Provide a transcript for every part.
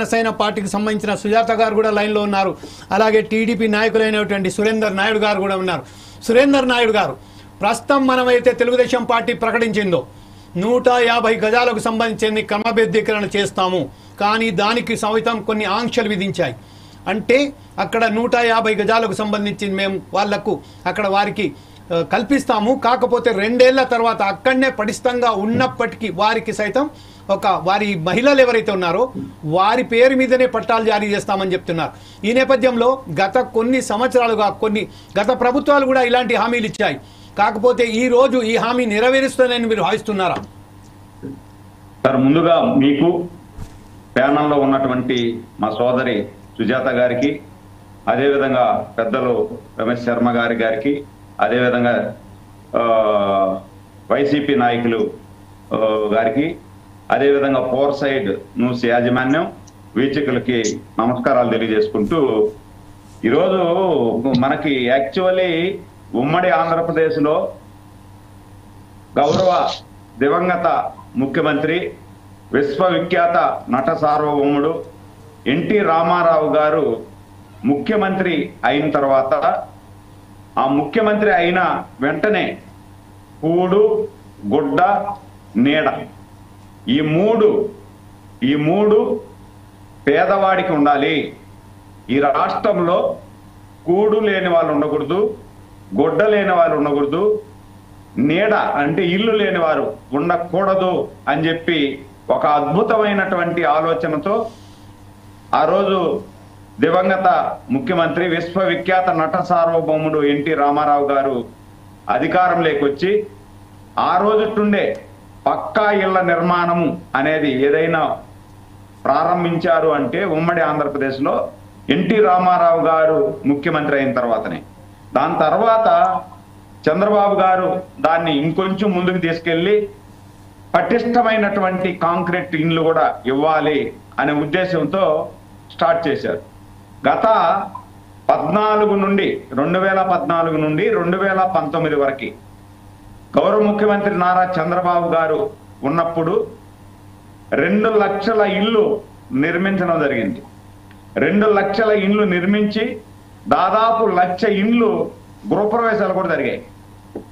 జనసేన పార్టీకి సంబంధించిన సుజాత గారు కూడా లైన్లో ఉన్నారు. అలాగే టీడీపీ నాయకులైనటువంటి సురేందర్ నాయుడు గారు కూడా ఉన్నారు. సురేందర్ నాయుడు గారు, ప్రస్తుతం మనమైతే తెలుగుదేశం పార్టీ ప్రకటించిందో 150 గజాలకు సంబంధించి క్రమబద్ధీకరణ చేస్తాము, కానీ దానికి సైతం కొన్ని ఆంక్షలు విధించాయి. అంటే అక్కడ 150 గజాలకు సంబంధించి మేము వాళ్లకు అక్కడ వారికి కల్పిస్తాము, కాకపోతే 2 ఏళ్ల తర్వాత అక్కడనే పటిష్టంగా ఉన్నప్పటికీ వారికి సైతం వారి మహిళలు ఎవరైతే ఉన్నారో వారి పేరు మీదనే పట్టాలు జారీ చేస్తామని చెప్తున్నారు. ఈ నేపథ్యంలో గత కొన్ని సంవత్సరాలుగా గత ప్రభుత్వాలు కూడా ఇలాంటి హామీలు ఇచ్చాయి. కాకపోతే ఈ రోజు ఈ హామీ నెరవేరుస్తుందని మీరు భావిస్తున్నారా? సార్, ముందుగా మీకు ప్యానల్లో ఉన్నటువంటి మా సోదరి సుజాత గారికి, అదేవిధంగా పెద్దలు రమేష్ శర్మ గారికి, అదేవిధంగా వైసీపీ నాయకులు గారికి, అదేవిధంగా ఫోర్ సైడ్ న్యూస్ యాజమాన్యం వీక్షకులకి నమస్కారాలు తెలియజేసుకుంటూ, ఈరోజు మనకి యాక్చువల్లీ ఉమ్మడి ఆంధ్రప్రదేశ్లో గౌరవ దివంగత ముఖ్యమంత్రి, విశ్వవిఖ్యాత నట సార్వభౌముడు ఎన్టీ రామారావు గారు ముఖ్యమంత్రి అయిన తర్వాత, ఆ ముఖ్యమంత్రి అయిన వెంటనే కూడు, గుడ్డ, నీడ ఈ మూడు పేదవాడికి ఉండాలి. ఈ రాష్ట్రంలో కూడు లేని వాళ్ళు ఉండకూడదు, గుడ్డ లేని వాళ్ళు ఉండకూడదు, నీడ అంటే ఇల్లు లేని వారు ఉండకూడదు అని చెప్పి ఒక అద్భుతమైనటువంటి ఆలోచనతో ఆ రోజు దివంగత ముఖ్యమంత్రి, విశ్వవిఖ్యాత నట సార్వభౌముడు ఎన్టీ రామారావు గారు అధికారంలోకి వచ్చి ఆ రోజుటుండే పక్కా ఇళ్ల నిర్మాణము అనేది ఏదైనా ప్రారంభించారు అంటే ఉమ్మడి ఆంధ్రప్రదేశ్లో ఎన్టీ రామారావు గారు ముఖ్యమంత్రి అయిన తర్వాతనే. దాని తర్వాత చంద్రబాబు గారు దాన్ని ఇంకొంచెం ముందుకు తీసుకెళ్లి పటిష్టమైనటువంటి కాంక్రీట్ ఇండ్లు కూడా ఇవ్వాలి అనే ఉద్దేశంతో స్టార్ట్ చేశారు. గత 2014 నుండి 2019 వరకు గౌరవ ముఖ్యమంత్రి నారా చంద్రబాబు గారు ఉన్నప్పుడు 2 లక్షల ఇళ్ళు నిర్మించడం జరిగింది. 2 లక్షల ఇండ్లు నిర్మించి దాదాపు 1,00,000 ఇండ్లు గృహప్రవేశాలు కూడా జరిగాయి.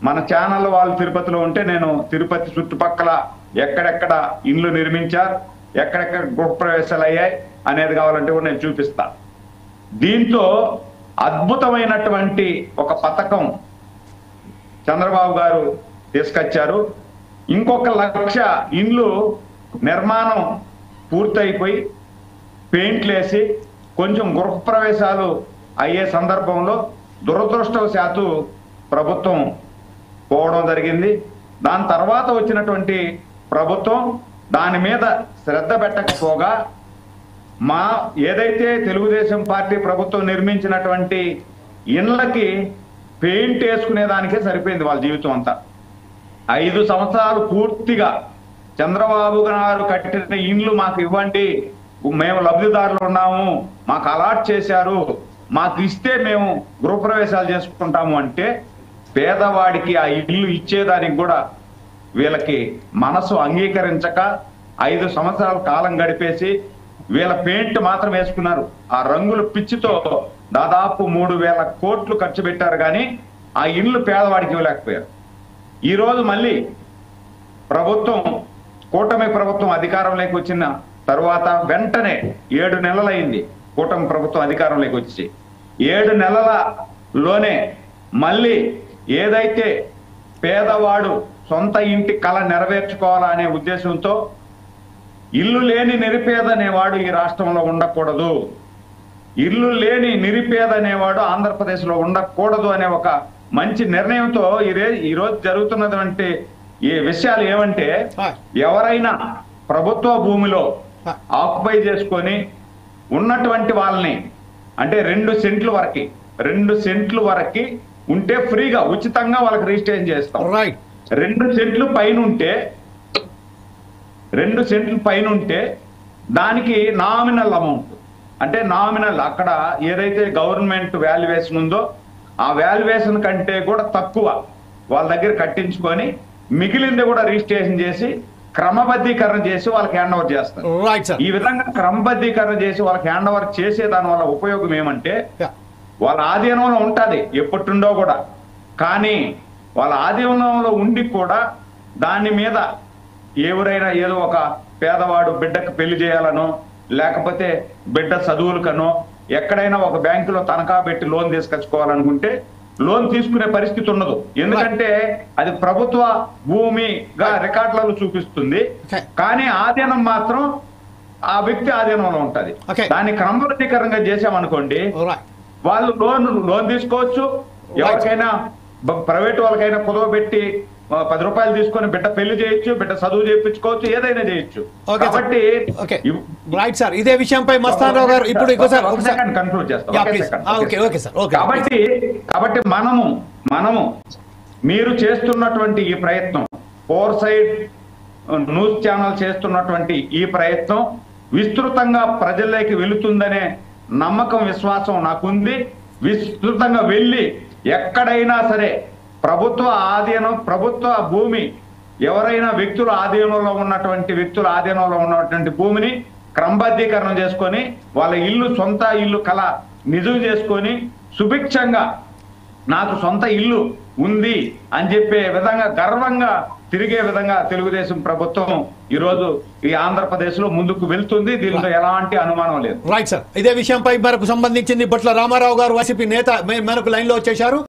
మన ఛానల్ వాళ్ళు తిరుపతిలో ఉంటే నేను తిరుపతి చుట్టుపక్కల ఎక్కడెక్కడ ఇండ్లు నిర్మించారు, ఎక్కడెక్కడ గృహప్రవేశాలు అయ్యాయి అనేది కావాలంటే కూడా నేను చూపిస్తా. దీంతో అద్భుతమైనటువంటి ఒక పథకం చంద్రబాబు గారు తీసుకొచ్చారు. ఇంకొక 1,00,000 ఇండ్లు నిర్మాణం పూర్తయిపోయి పెయింట్లు వేసి కొంచెం గృహప్రవేశాలు అయ్యే సందర్భంలో దురదృష్టవశాత్తు ప్రభుత్వం పోవడం జరిగింది. దాని తర్వాత వచ్చినటువంటి ప్రభుత్వం దాని మీద శ్రద్ధ పెట్టకపోగా ఏదైతే తెలుగుదేశం పార్టీ ప్రభుత్వం నిర్మించినటువంటి ఇండ్లకి పెయింట్ వేసుకునే దానికే సరిపోయింది వాళ్ళ జీవితం అంతా. 5 సంవత్సరాలు పూర్తిగా చంద్రబాబు గారు కట్టిన ఇండ్లు మాకు ఇవ్వండి, మేము లబ్ధిదారులు ఉన్నాము, మాకు అలాట్ చేశారు, మాకు ఇస్తే మేము గృహప్రవేశాలు చేసుకుంటాము అంటే పేదవాడికి ఆ ఇల్లు ఇచ్చేదానికి కూడా వీళ్ళకి మనసు అంగీకరించక 5 సంవత్సరాల కాలం గడిపేసి వీళ్ళ పెయింట్ మాత్రం వేసుకున్నారు. ఆ రంగుల పిచ్చితో దాదాపు 3,000 కోట్లు ఖర్చు పెట్టారు, కానీ ఆ ఇల్లు పేదవాడికి ఇవ్వలేకపోయారు. ఈరోజు మళ్ళీ కూటమి ప్రభుత్వం అధికారంలోకి వచ్చిన తరువాత వెంటనే 7 నెలలైంది కూటమి ప్రభుత్వం అధికారంలోకి వచ్చి. 7 నెలలలోనే మళ్ళీ ఏదైతే పేదవాడు సొంత ఇంటి కళ నెరవేర్చుకోవాలా అనే ఉద్దేశంతో ఇల్లు లేని నిరుపేద అనేవాడు ఈ రాష్ట్రంలో ఉండకూడదు, ఇల్లు లేని నిరుపేద అనేవాడు ఆంధ్రప్రదేశ్లో ఉండకూడదు అనే ఒక మంచి నిర్ణయంతో ఈరోజు జరుగుతున్నటువంటి ఈ విషయాలు ఏమంటే, ఎవరైనా ప్రభుత్వ భూమిలో ఆక్యుపై చేసుకొని ఉన్నటువంటి వాళ్ళని అంటే 2 సెంట్లు వరకు ఉంటే ఫ్రీగా ఉచితంగా వాళ్ళకి రిజిస్ట్రేషన్ చేస్తాం. 2 సెంట్లు పైన ఉంటే దానికి నామినల్ అమౌంట్ అంటే నామినల్ అక్కడ ఏదైతే గవర్నమెంట్ వాల్యుయేషన్ ఉందో ఆ వాల్యుయేషన్ కంటే కూడా తక్కువ వాళ్ళ దగ్గర కట్టించుకొని మిగిలింది కూడా రిజిస్ట్రేషన్ చేసి క్రమబద్ధీకరణ చేసి వాళ్ళకి హ్యాండ్ ఓవర్ చేస్తారు. Right sir. ఈ విధంగా క్రమబద్ధీకరణ చేసి వాళ్ళకి హ్యాండ్ ఓవర్ చేసే దాని వల్ల ఉపయోగం ఏమంటే వాళ్ళ ఆధీనంలో ఉంటది ఎప్పటిండో కూడా, కానీ వాళ్ళ ఆధీనంలో ఉండి కూడా దాని మీద ఎవరైనా ఏదో ఒక పేదవాడు బిడ్డకు పెళ్లి చేయాలనో లేకపోతే బిడ్డ చదువులకనో ఎక్కడైనా ఒక బ్యాంకులో తనఖా పెట్టి లోన్ తీసుకొచ్చుకోవాలనుకుంటే లోన్ తీసుకునే పరిస్థితి ఉండదు. ఎందుకంటే అది ప్రభుత్వ భూమిగా రికార్డులలో చూపిస్తుంది, కానీ ఆధీనం మాత్రం ఆ వ్యక్తి ఆధీనంలో ఉంటది. దాన్ని క్రమబద్ధీకరంగా చేసామనుకోండి, వాళ్ళు లోన్ తీసుకోవచ్చు. ఎవరికైనా ప్రైవేట్ వాళ్ళకైనా కుదవ పెట్టి 10 రూపాయలు తీసుకొని బిడ్డ పెళ్లి చేయొచ్చు, బిడ్డ చదువు చేయించుకోవచ్చు, ఏదైనా చేయొచ్చు. కాబట్టి రైట్ సార్, ఇదే విషయంపై మస్తాన్ రావు గారు ఇప్పుడు కన్క్లూడ్ చేస్తాం. కాబట్టి మనము మీరు చేస్తున్నటువంటి ఈ ప్రయత్నం, ఫోర్ సైడ్ న్యూస్ ఛానల్ చేస్తున్నటువంటి ఈ ప్రయత్నం విస్తృతంగా ప్రజల్లోకి వెళుతుందనే నమ్మకం, విశ్వాసం నాకుంది. విస్తృతంగా వెళ్ళి ఎక్కడైనా సరే ప్రభుత్వ ఆధీనం, ప్రభుత్వ భూమి, ఎవరైనా వ్యక్తుల ఆధీనంలో ఉన్నటువంటి భూమిని క్రమబద్ధీకరణ చేసుకొని వాళ్ళ ఇల్లు, సొంత ఇల్లు కళ నిజం చేసుకొని సుభిక్షంగా నాకు సొంత ఇల్లు ఉంది అని చెప్పే విధంగా గర్వంగా తిరిగే విధంగా తెలుగుదేశం ప్రభుత్వం ఈరోజు ఈ ఆంధ్రప్రదేశ్ లో ముందుకు వెళ్తుంది. దీనిలో ఎలాంటి అనుమానం లేదు. రైట్ సార్, ఇదే విషయంపై మనకు సంబంధించింది బొట్ల రామారావు గారు వైసీపీ నేత మనకు లైన్ లో వచ్చేశారు.